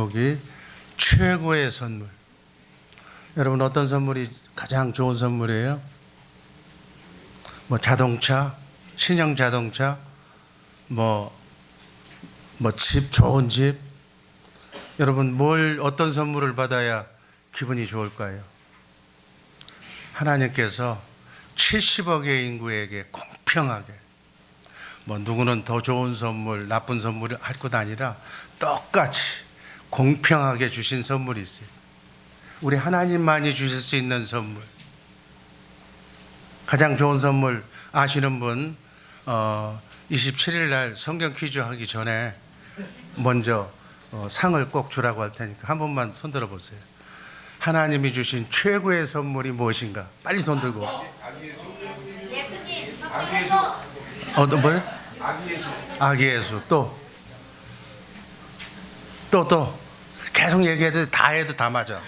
여기 최고의 선물. 여러분, 어떤 선물이 가장 좋은 선물이에요? 자동차, 신형 자동차, 집, 좋은 집. 여러분, 어떤 선물을 받아야 기분이 좋을까요? 하나님께서 70억의 인구에게 공평하게, 누구는 더 좋은 선물, 나쁜 선물을 할 것 아니라 똑같이 공평하게 주신 선물이 있어요. 우리 하나님만이 주실 수 있는 선물. 가장 좋은 선물 아시는 분, 27일 날 성경 퀴즈 하기 전에 먼저 상을 꼭 주라고 할 테니까 한 번만 손 들어 보세요. 하나님이 주신 최고의 선물이 무엇인가? 빨리 손 들고. 예수님, 뭐요? 아기 예수. 또 계속 얘기해도 다 맞아.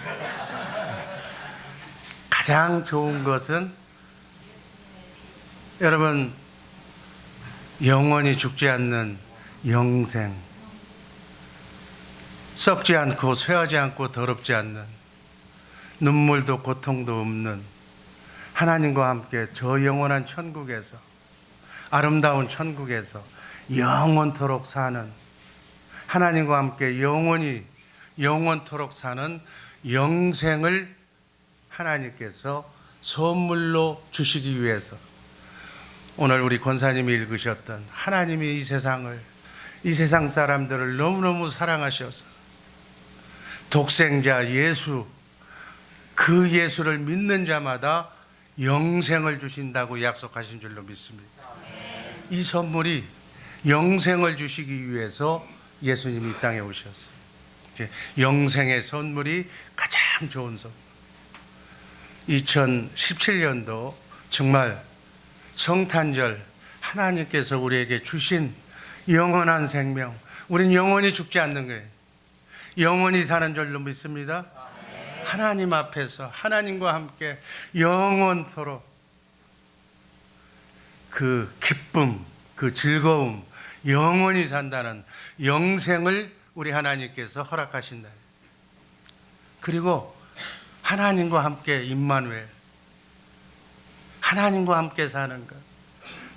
가장 좋은 것은 여러분, 영원히 죽지 않는 영생, 썩지 않고 쇠하지 않고 더럽지 않는, 눈물도 고통도 없는 하나님과 함께 저 영원한 천국에서, 아름다운 천국에서 영원토록 사는, 하나님과 함께 영원토록 사는 영생을 하나님께서 선물로 주시기 위해서 오늘 우리 권사님이 읽으셨던 하나님이 이 세상 사람들을 너무너무 사랑하셔서 독생자 예수, 그 예수를 믿는 자마다 영생을 주신다고 약속하신 줄로 믿습니다. 이 선물이 영생을 주시기 위해서 예수님이 이 땅에 오셨어요. 영생의 선물이 가장 좋은 선물. 2017년도 정말 성탄절, 하나님께서 우리에게 주신 영원한 생명, 우린 영원히 죽지 않는 거예요. 영원히 사는 줄로 믿습니다. 하나님 앞에서 하나님과 함께 영원토록 그 기쁨, 그 즐거움, 영원히 산다는 영생을 우리 하나님께서 허락하신다. 그리고 하나님과 함께 임마누엘, 하나님과 함께 사는 것,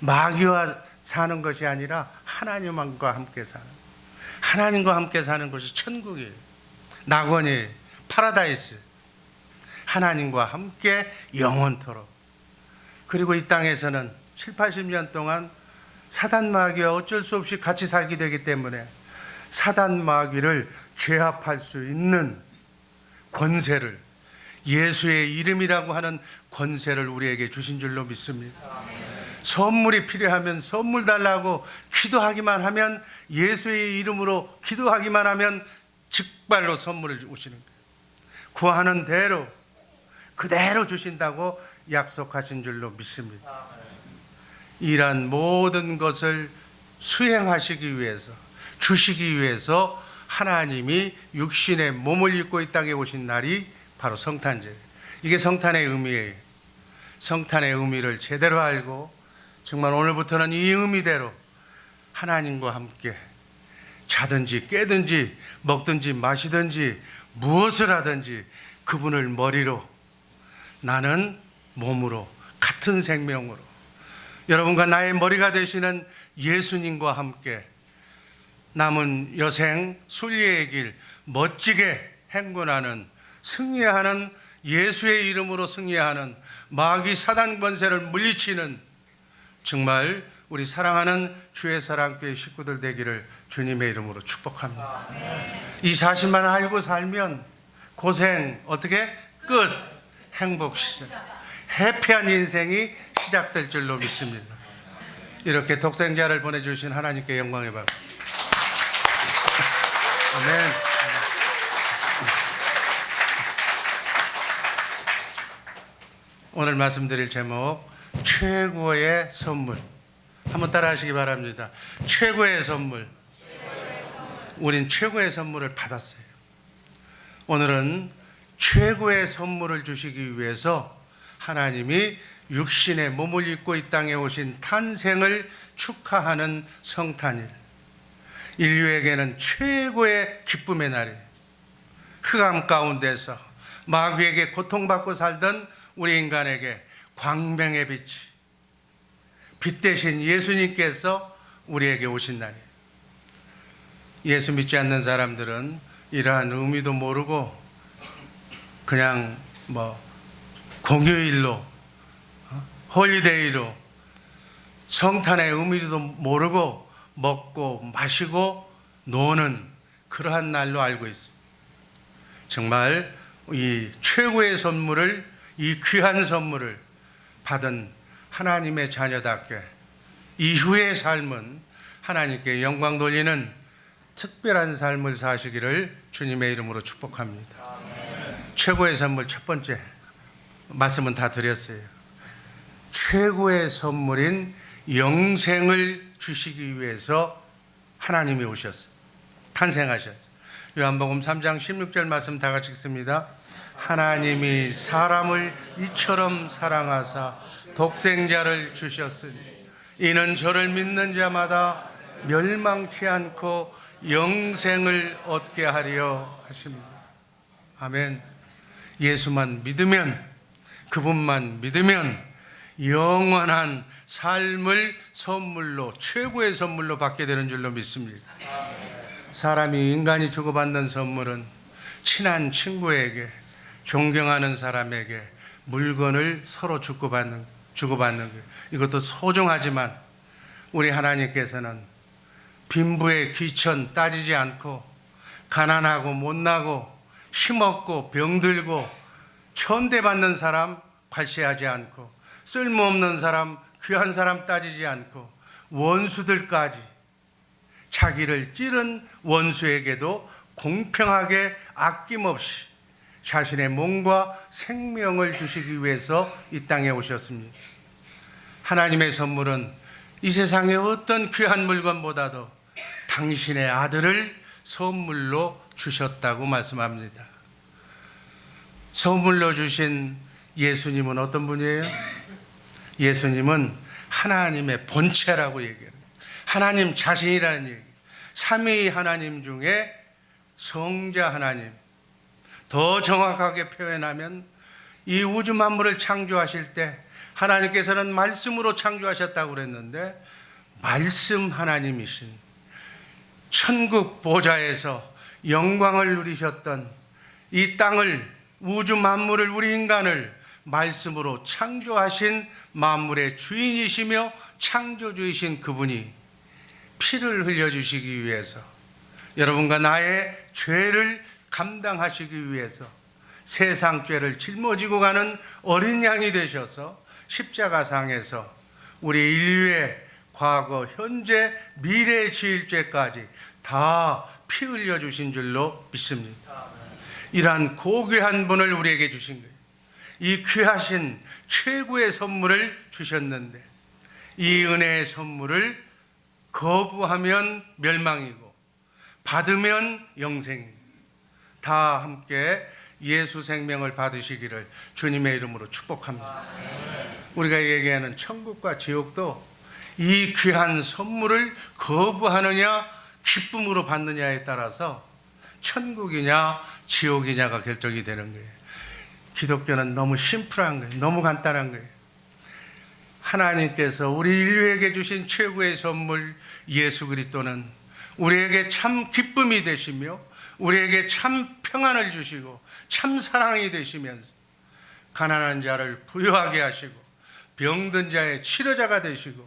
마귀와 사는 것이 아니라 하나님과 함께 사는, 하나님과 함께 사는 것이 천국이에요. 낙원이에요. 파라다이스. 하나님과 함께 영원토록. 그리고 이 땅에서는 70-80년 동안 사단 마귀와 어쩔 수 없이 같이 살게 되기 때문에 사단 마귀를 제압할 수 있는 권세를, 예수의 이름이라고 하는 권세를 우리에게 주신 줄로 믿습니다. 선물이 필요하면 선물 달라고 기도하기만 하면, 예수의 이름으로 기도하기만 하면 즉발로 선물을 주시는 거예요. 구하는 대로 그대로 주신다고 약속하신 줄로 믿습니다. 이러한 모든 것을 수행하시기 위해서, 주시기 위해서 하나님이 육신의 몸을 입고 이 땅에 오신 날이 바로 성탄절. 이게 성탄의 의미예요. 성탄의 의미를 제대로 알고 정말 오늘부터는 이 의미대로 하나님과 함께 자든지 깨든지 먹든지 마시든지 무엇을 하든지 그분을 머리로, 나는 몸으로, 같은 생명으로 여러분과 나의 머리가 되시는 예수님과 함께 남은 여생 순리의 길 멋지게 행군하는, 승리하는, 예수의 이름으로 승리하는, 마귀 사단 권세를 물리치는 정말 우리 사랑하는 주의 사랑교회 식구들 되기를 주님의 이름으로 축복합니다. 이 사실만 알고 살면 고생 어떻게 끝, 행복 시작, 해피한 인생이 시작될 줄로 믿습니다. 이렇게 독생자를 보내주신 하나님께 영광의 박. 아멘. 오늘 말씀드릴 제목, 최고의 선물. 한번 따라 하시기 바랍니다. 최고의 선물. 우린 최고의 선물을 받았어요. 오늘은 최고의 선물을 주시기 위해서 하나님이 육신의 몸을 입고 이 땅에 오신 탄생을 축하하는 성탄일, 인류에게는 최고의 기쁨의 날이에요. 흑암 가운데서 마귀에게 고통받고 살던 우리 인간에게 광명의 빛 대신 예수님께서 우리에게 오신 날이에요. 예수 믿지 않는 사람들은 이러한 의미도 모르고 그냥 공휴일로 홀리데이로 성탄의 의미도 모르고 먹고 마시고 노는 그러한 날로 알고 있습니다. 정말 이 최고의 선물을, 이 귀한 선물을 받은 하나님의 자녀답게 이후의 삶은 하나님께 영광 돌리는 특별한 삶을 사시기를 주님의 이름으로 축복합니다. 최고의 선물 첫 번째 말씀은 다 드렸어요. 최고의 선물인 영생을 주시기 위해서 하나님이 오셨어요. 탄생하셨어요. 요한복음 3장 16절 말씀 다 같이 읽습니다. 하나님이 사람을 이처럼 사랑하사 독생자를 주셨으니 이는 저를 믿는 자마다 멸망치 않고 영생을 얻게 하려 하십니다. 아멘. 예수만 믿으면, 그분만 믿으면 영원한 삶을 선물로, 최고의 선물로 받게 되는 줄로 믿습니다. 인간이 주고받는 선물은 친한 친구에게, 존경하는 사람에게 물건을 서로 주고받는 거예요. 이것도 소중하지만 우리 하나님께서는 빈부의 귀천 따지지 않고 가난하고 못나고 힘없고 병들고 천대받는 사람 관시하지 않고 쓸모없는 사람, 귀한 사람 따지지 않고 원수들까지, 자기를 찌른 원수에게도 공평하게 아낌없이 자신의 몸과 생명을 주시기 위해서 이 땅에 오셨습니다. 하나님의 선물은 이 세상의 어떤 귀한 물건보다도 당신의 아들을 선물로 주셨다고 말씀합니다. 선물로 주신 예수님은 어떤 분이에요? 예수님은 하나님의 본체라고 얘기해요. 하나님 자신이라는 얘기. 삼위 하나님 중에 성자 하나님. 더 정확하게 표현하면 이 우주 만물을 창조하실 때 하나님께서는 말씀으로 창조하셨다고 그랬는데, 말씀 하나님이신 천국 보좌에서 영광을 누리셨던 이 땅을, 우주 만물을, 우리 인간을 말씀으로 창조하신 만물의 주인이시며 창조주이신 그분이 피를 흘려주시기 위해서, 여러분과 나의 죄를 감당하시기 위해서 세상 죄를 짊어지고 가는 어린 양이 되셔서 십자가상에서 우리 인류의 과거, 현재, 미래 지을 죄까지 다 피 흘려주신 줄로 믿습니다. 이러한 고귀한 분을 우리에게 주신 거예요. 이 귀하신 최고의 선물을 주셨는데, 이 은혜의 선물을 거부하면 멸망이고 받으면 영생입니다. 다 함께 예수 생명을 받으시기를 주님의 이름으로 축복합니다. 우리가 얘기하는 천국과 지옥도 이 귀한 선물을 거부하느냐 기쁨으로 받느냐에 따라서 천국이냐 지옥이냐가 결정이 되는 거예요. 기독교는 너무 심플한 거예요. 너무 간단한 거예요. 하나님께서 우리 인류에게 주신 최고의 선물 예수 그리스도는 우리에게 참 기쁨이 되시며 우리에게 참 평안을 주시고 참 사랑이 되시면서 가난한 자를 부유하게 하시고 병든 자의 치료자가 되시고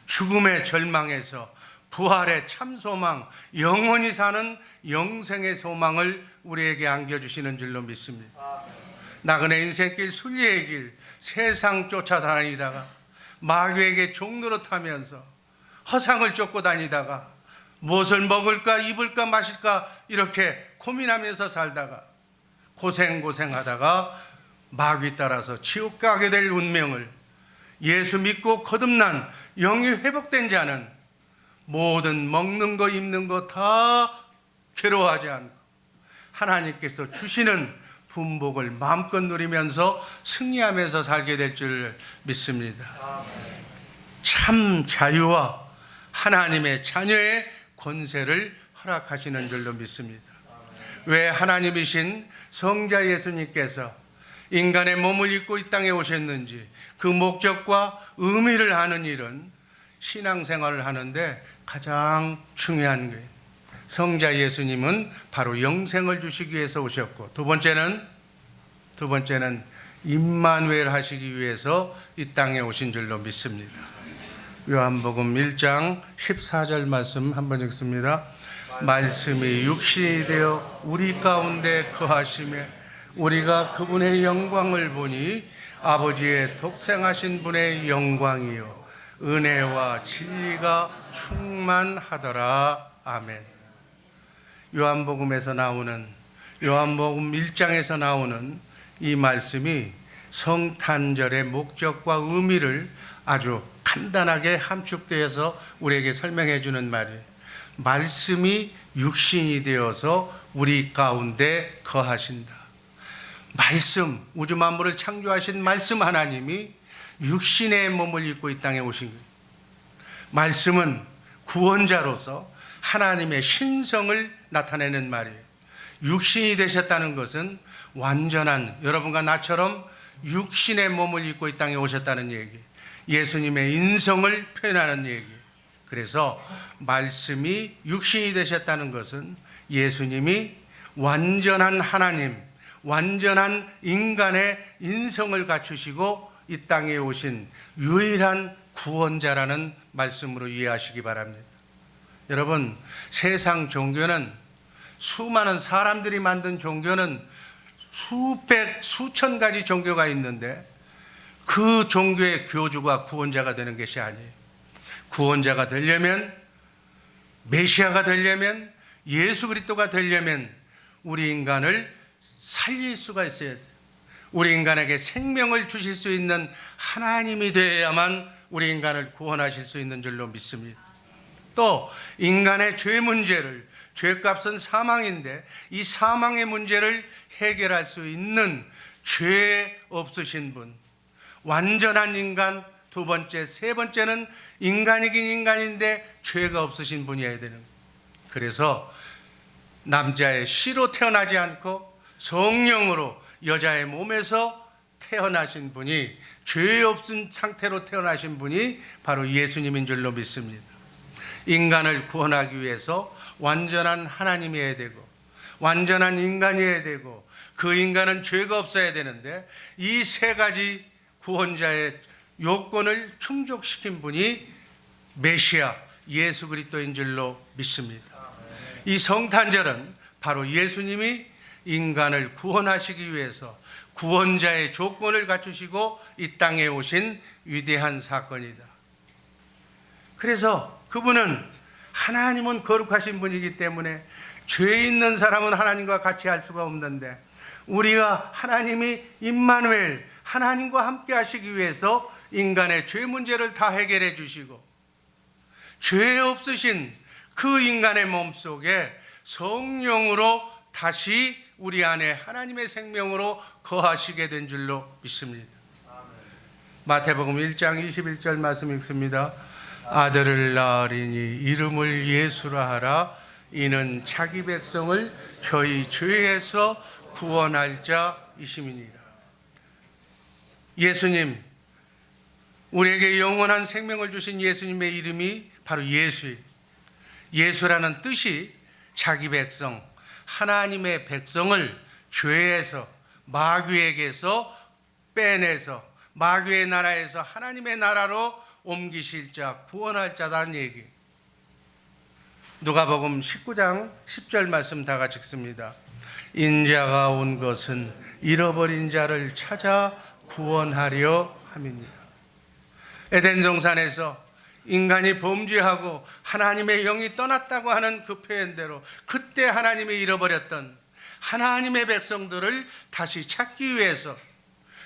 죽음의 절망에서 부활의 참 소망, 영원히 사는 영생의 소망을 우리에게 안겨주시는 줄로 믿습니다. 나그네 인생길, 순리의 길, 세상 쫓아다니다가 마귀에게 종노릇하면서 허상을 쫓고 다니다가 무엇을 먹을까 입을까 마실까 이렇게 고민하면서 살다가 고생하다가 마귀 따라서 지옥 가게 될 운명을 예수 믿고 거듭난 영이 회복된 자는 모든 먹는 거 입는 거 다 괴로워하지 않고 하나님께서 주시는 분복을 마음껏 누리면서 승리하면서 살게 될 줄 믿습니다. 참 자유와 하나님의 자녀의 권세를 허락하시는 줄로 믿습니다. 왜 하나님이신 성자 예수님께서 인간의 몸을 입고 이 땅에 오셨는지 그 목적과 의미를 아는 일은 신앙생활을 하는데 가장 중요한 거예요. 성자 예수님은 바로 영생을 주시기 위해서 오셨고, 두 번째는 임마누엘 하시기 위해서 이 땅에 오신 줄로 믿습니다. 요한복음 1장 14절 말씀 한번 읽습니다. 말씀이 육신이 되어 우리 가운데 거하시며 우리가 그분의 영광을 보니 아버지의 독생하신 분의 영광이요 은혜와 진리가 충만하더라. 아멘. 요한복음 1장에서 나오는 이 말씀이 성탄절의 목적과 의미를 아주 간단하게 함축되어서 우리에게 설명해 주는 말이에요. 말씀이 육신이 되어서 우리 가운데 거하신다. 말씀, 우주 만물을 창조하신 말씀 하나님이 육신의 몸을 입고 이 땅에 오신 거예요. 말씀은 구원자로서 하나님의 신성을 나타내는 말이에요. 육신이 되셨다는 것은 완전한, 여러분과 나처럼 육신의 몸을 입고 이 땅에 오셨다는 얘기, 예수님의 인성을 표현하는 얘기. 그래서 말씀이 육신이 되셨다는 것은 예수님이 완전한 하나님, 완전한 인간의 인성을 갖추시고 이 땅에 오신 유일한 구원자라는 말씀으로 이해하시기 바랍니다. 여러분, 세상 종교는, 수많은 사람들이 만든 종교는 수백, 수천 가지 종교가 있는데 그 종교의 교주가 구원자가 되는 것이 아니에요. 구원자가 되려면, 메시아가 되려면, 예수 그리스도가 되려면 우리 인간을 살릴 수가 있어야 돼요. 우리 인간에게 생명을 주실 수 있는 하나님이 되어야만 우리 인간을 구원하실 수 있는 줄로 믿습니다. 또 인간의 죄 문제를, 죄값은 사망인데 이 사망의 문제를 해결할 수 있는 죄 없으신 분, 완전한 인간, 두 번째, 세 번째는 인간이긴 인간인데 죄가 없으신 분이어야 되는 거예요. 그래서 남자의 씨로 태어나지 않고 성령으로 여자의 몸에서 태어나신 분이, 죄 없은 상태로 태어나신 분이 바로 예수님인 줄로 믿습니다. 인간을 구원하기 위해서 완전한 하나님이어야 되고 완전한 인간이어야 되고 그 인간은 죄가 없어야 되는데 이 세 가지 구원자의 요건을 충족시킨 분이 메시아 예수 그리스도인 줄로 믿습니다. 이 성탄절은 바로 예수님이 인간을 구원하시기 위해서 구원자의 조건을 갖추시고 이 땅에 오신 위대한 사건이다. 그래서 그분은, 하나님은 거룩하신 분이기 때문에 죄 있는 사람은 하나님과 같이 할 수가 없는데 우리가 하나님이 임마누엘, 하나님과 함께 하시기 위해서 인간의 죄 문제를 다 해결해 주시고 죄 없으신 그 인간의 몸속에 성령으로 다시 우리 안에 하나님의 생명으로 거하시게 된 줄로 믿습니다. 마태복음 1장 21절 말씀 읽습니다. 아들을 낳으리니 이름을 예수라 하라. 이는 자기 백성을 저희 죄에서 구원할 자이심이니라. 예수님, 우리에게 영원한 생명을 주신 예수님의 이름이 바로 예수예요. 예수라는 뜻이 자기 백성, 하나님의 백성을 죄에서, 마귀에게서 빼내서 마귀의 나라에서 하나님의 나라로 옮기실 자, 구원할 자다는 얘기. 누가복음 19장 10절 말씀 다 같이 읽습니다. 인자가 온 것은 잃어버린 자를 찾아 구원하려 함이니라. 에덴 동산에서 인간이 범죄하고 하나님의 영이 떠났다고 하는 그 표현대로 그때 하나님이 잃어버렸던 하나님의 백성들을 다시 찾기 위해서,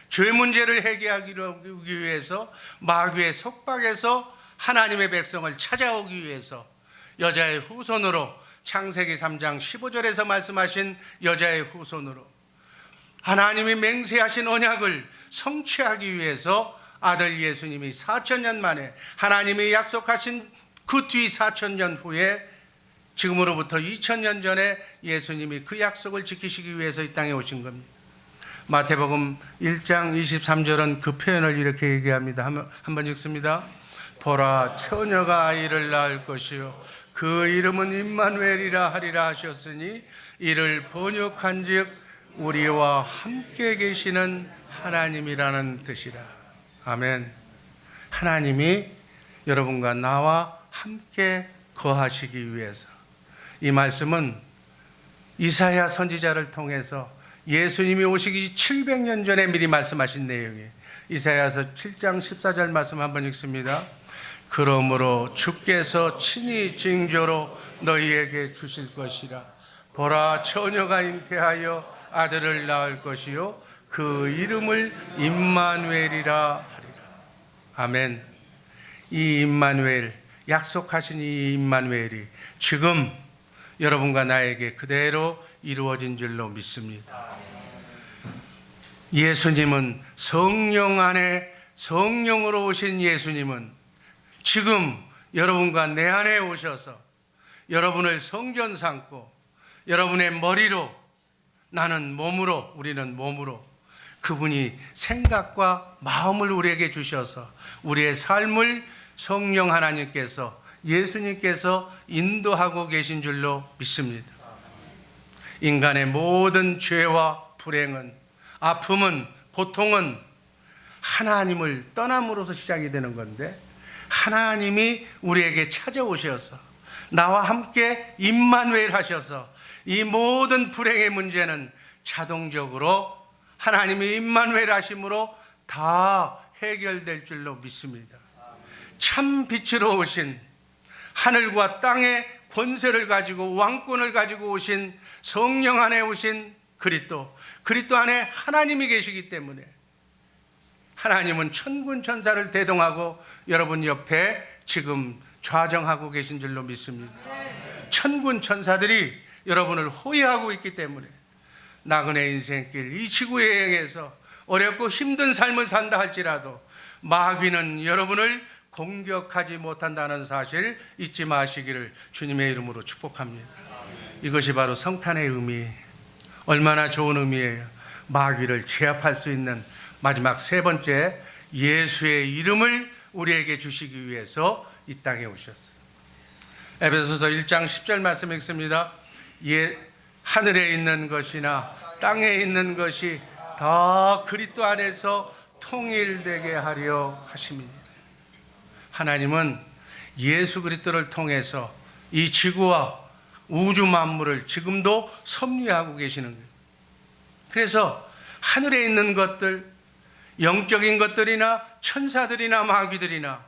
죄 문제를 해결하기 위해서, 마귀의 속박에서 하나님의 백성을 찾아오기 위해서 여자의 후손으로, 창세기 3장 15절에서 말씀하신 여자의 후손으로 하나님이 맹세하신 언약을 성취하기 위해서 아들 예수님이 4,000년 만에, 하나님이 약속하신 그 뒤 4,000년 후에 지금으로부터 2000년 전에 예수님이 그 약속을 지키시기 위해서 이 땅에 오신 겁니다. 마태복음 1장 23절은 그 표현을 이렇게 얘기합니다. 한번 읽습니다. 보라, 처녀가 아이를 낳을 것이요 그 이름은 임마누엘이라 하리라 하셨으니 이를 번역한즉 우리와 함께 계시는 하나님이라는 뜻이라. 아멘. 하나님이 여러분과 나와 함께 거하시기 위해서, 이 말씀은 이사야 선지자를 통해서 예수님이 오시기 700년 전에 미리 말씀하신 내용이에요. 이사야서 7장 14절 말씀 한번 읽습니다. 그러므로 주께서 친히 징조로 너희에게 주실 것이라. 보라, 처녀가 잉태하여 아들을 낳을 것이요 그 이름을 임마누엘이라 하리라. 아멘. 이 임마누엘, 약속하신 이 임마누엘이 지금 여러분과 나에게 그대로 이루어진 줄로 믿습니다. 예수님은 성령 안에, 성령으로 오신 예수님은 지금 여러분과 내 안에 오셔서 여러분을 성전 삼고 여러분의 머리로, 나는 몸으로, 우리는 몸으로, 그분이 생각과 마음을 우리에게 주셔서 우리의 삶을 성령 하나님께서, 예수님께서 인도하고 계신 줄로 믿습니다. 인간의 모든 죄와 불행은, 아픔은, 고통은 하나님을 떠남으로써 시작이 되는 건데, 하나님이 우리에게 찾아오셔서 나와 함께 임마누엘 하셔서 이 모든 불행의 문제는 자동적으로 하나님이 임마누엘 하심으로 다 해결될 줄로 믿습니다. 참 빛으로 오신, 하늘과 땅의 권세를 가지고 왕권을 가지고 오신, 성령 안에 오신 그리스도 안에 하나님이 계시기 때문에 하나님은 천군 천사를 대동하고 여러분 옆에 지금 좌정하고 계신 줄로 믿습니다. 천군 천사들이 여러분을 호위하고 있기 때문에 나그네 인생길, 이 지구 여행에서 어렵고 힘든 삶을 산다 할지라도 마귀는 여러분을 공격하지 못한다는 사실 잊지 마시기를 주님의 이름으로 축복합니다. 이것이 바로 성탄의 의미, 얼마나 좋은 의미예요. 마귀를 제압할 수 있는 마지막 세 번째, 예수의 이름을 우리에게 주시기 위해서 이 땅에 오셨어요. 에베소서 1장 10절 말씀 읽습니다. 하늘에 있는 것이나 땅에 있는 것이 다 그리스도 안에서 통일되게 하려 하심이니라. 하나님은 예수 그리스도를 통해서 이 지구와 우주 만물을 지금도 섭리하고 계시는 거예요. 그래서 하늘에 있는 것들, 영적인 것들이나 천사들이나 마귀들이나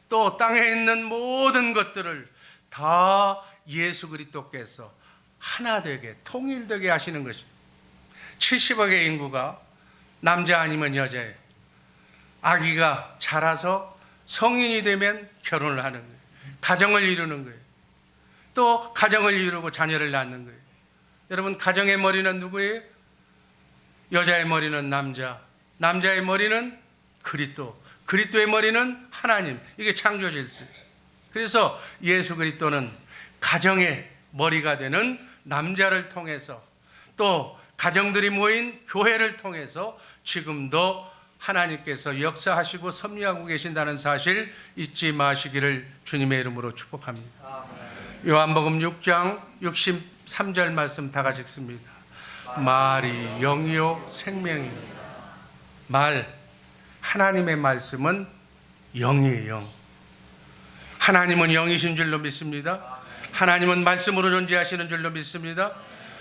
또 땅에 있는 모든 것들을 다 예수 그리스도께서 하나 되게, 통일되게 하시는 것입니다. 70억의 인구가 남자 아니면 여자예요. 아기가 자라서 성인이 되면 결혼을 하는 거예요. 가정을 이루는 거예요. 또 가정을 이루고 자녀를 낳는 거예요. 여러분, 가정의 머리는 누구예요? 여자의 머리는 남자, 남자의 머리는 그리스도, 그리스도의 머리는 하나님. 이게 창조 질서예요. 그래서 예수 그리스도는 가정의 머리가 되는 남자를 통해서, 또 가정들이 모인 교회를 통해서 지금도 하나님께서 역사하시고 섭리하고 계신다는 사실 잊지 마시기를 주님의 이름으로 축복합니다. 요한복음 6장 63절 말씀 다 같이 읽습니다. 말이 영이요 생명이요. 말, 하나님의 말씀은 영이에요. 영. 하나님은 영이신 줄로 믿습니다. 하나님은 말씀으로 존재하시는 줄로 믿습니다.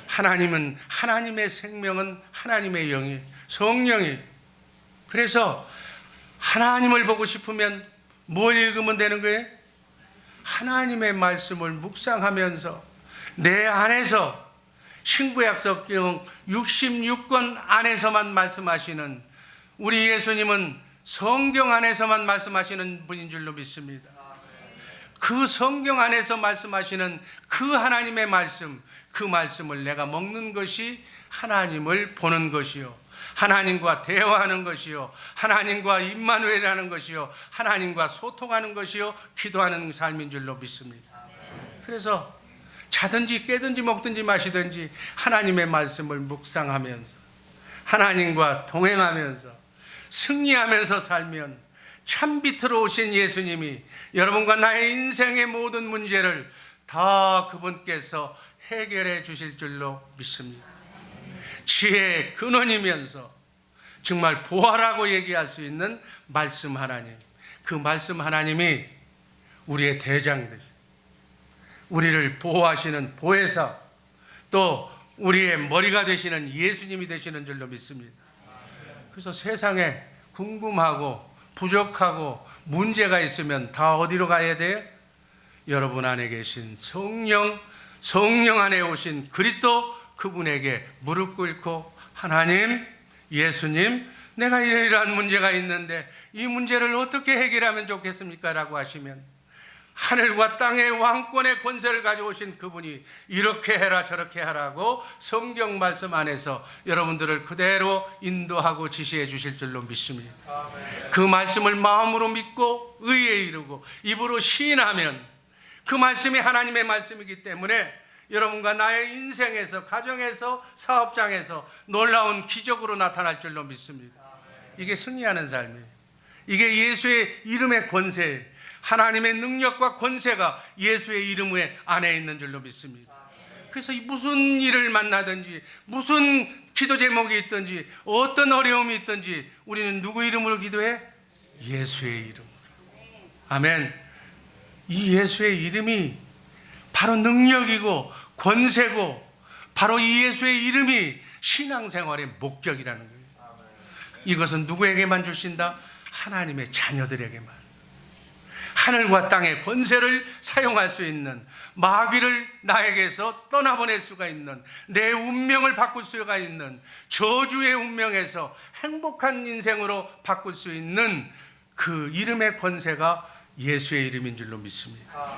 하나님은, 하나님의 생명은 하나님의 영이, 성령이. 그래서 하나님을 보고 싶으면 뭘 읽으면 되는 거예요? 하나님의 말씀을 묵상하면서 내 안에서, 신구약성경 66권 안에서만 말씀하시는 우리 예수님은 성경 안에서만 말씀하시는 분인 줄로 믿습니다. 그 성경 안에서 말씀하시는 그 하나님의 말씀, 그 말씀을 내가 먹는 것이 하나님을 보는 것이요, 하나님과 대화하는 것이요, 하나님과 임마누엘하는 것이요, 하나님과 소통하는 것이요, 기도하는 삶인 줄로 믿습니다. 그래서 자든지 깨든지 먹든지 마시든지 하나님의 말씀을 묵상하면서 하나님과 동행하면서 승리하면서 살면 참 빛으로 오신 예수님이 여러분과 나의 인생의 모든 문제를 다 그분께서 해결해 주실 줄로 믿습니다. 지혜의 근원이면서 정말 보화라고 얘기할 수 있는 말씀 하나님, 그 말씀 하나님이 우리의 대장이 되십니다. 우리를 보호하시는 보혜사, 또 우리의 머리가 되시는 예수님이 되시는 줄로 믿습니다. 그래서 세상에 궁금하고 부족하고 문제가 있으면 다 어디로 가야 돼요? 여러분 안에 계신 성령 안에 오신 그리스도, 그분에게 무릎 꿇고 하나님, 예수님, 내가 이러이러한 문제가 있는데 이 문제를 어떻게 해결하면 좋겠습니까? 라고 하시면 하늘과 땅의 왕권의 권세를 가져오신 그분이 이렇게 해라 저렇게 하라고 성경 말씀 안에서 여러분들을 그대로 인도하고 지시해 주실 줄로 믿습니다. 그 말씀을 마음으로 믿고 의에 이르고 입으로 시인하면 그 말씀이 하나님의 말씀이기 때문에 여러분과 나의 인생에서, 가정에서, 사업장에서 놀라운 기적으로 나타날 줄로 믿습니다. 이게 승리하는 삶이에요. 이게 예수의 이름의 권세, 하나님의 능력과 권세가 예수의 이름 안에 있는 줄로 믿습니다. 그래서 무슨 일을 만나든지 무슨 기도 제목이 있든지 어떤 어려움이 있든지 우리는 누구 이름으로 기도해? 예수의 이름으로. 아멘. 이 예수의 이름이 바로 능력이고 권세고 바로 이 예수의 이름이 신앙생활의 목적이라는 거예요. 이것은 누구에게만 주신다? 하나님의 자녀들에게만. 하늘과 땅의 권세를 사용할 수 있는, 마귀를 나에게서 떠나보낼 수가 있는, 내 운명을 바꿀 수가 있는, 저주의 운명에서 행복한 인생으로 바꿀 수 있는 그 이름의 권세가 예수의 이름인 줄로 믿습니다.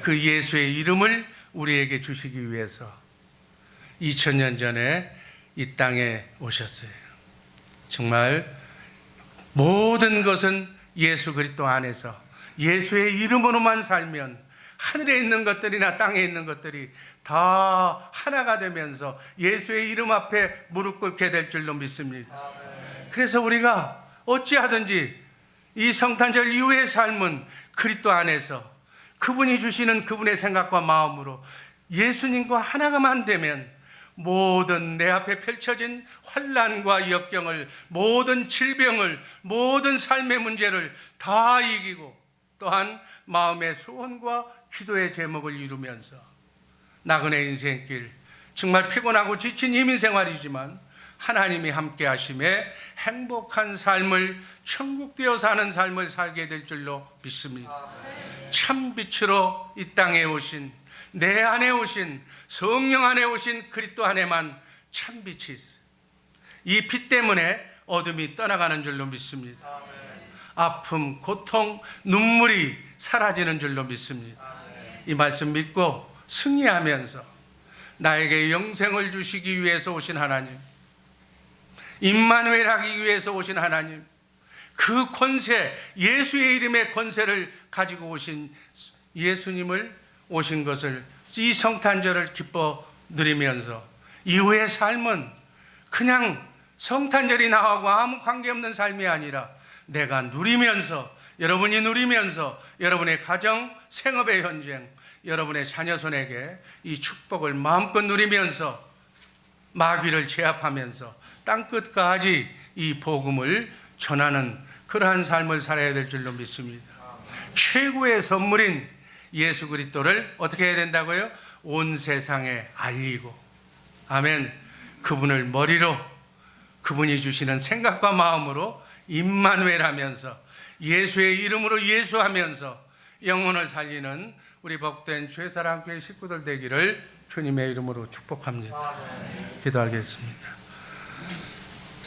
그 예수의 이름을 우리에게 주시기 위해서 2000년 전에 이 땅에 오셨어요. 정말 모든 것은 예수 그리스도 안에서 예수의 이름으로만 살면 하늘에 있는 것들이나 땅에 있는 것들이 다 하나가 되면서 예수의 이름 앞에 무릎 꿇게 될 줄로 믿습니다. 그래서 우리가 어찌하든지 이 성탄절 이후의 삶은 그리스도 안에서 그분이 주시는 그분의 생각과 마음으로 예수님과 하나가만 되면 모든 내 앞에 펼쳐진 환난과 역경을, 모든 질병을, 모든 삶의 문제를 다 이기고 또한 마음의 소원과 기도의 제목을 이루면서 나그네 인생길, 정말 피곤하고 지친 이민생활이지만 하나님이 함께 하심에 행복한 삶을, 천국되어 사는 삶을 살게 될 줄로 믿습니다. 참 빛으로 이 땅에 오신, 내 안에 오신, 성령 안에 오신 그리스도 안에만 참 빛이 있어요. 이 빛 때문에 어둠이 떠나가는 줄로 믿습니다. 아픔, 고통, 눈물이 사라지는 줄로 믿습니다. 이 말씀 믿고 승리하면서 나에게 영생을 주시기 위해서 오신 하나님, 임마누엘 하기 위해서 오신 하나님, 그 권세, 예수의 이름의 권세를 가지고 오신 예수님을 오신 것을, 이 성탄절을 기뻐 누리면서 이후의 삶은 그냥 성탄절이 나하고 아무 관계없는 삶이 아니라 내가 누리면서, 여러분이 누리면서 여러분의 가정, 생업의 현장, 여러분의 자녀 손에게 이 축복을 마음껏 누리면서 마귀를 제압하면서 땅끝까지 이 복음을 전하는 그러한 삶을 살아야 될 줄로 믿습니다. 최고의 선물인 예수 그리스도를 어떻게 해야 된다고요? 온 세상에 알리고, 아멘. 그분을 머리로, 그분이 주시는 생각과 마음으로 임마누엘 하면서 예수의 이름으로 예수하면서 영혼을 살리는 우리 복된 주의사랑교회 식구들 되기를 주님의 이름으로 축복합니다. 기도하겠습니다.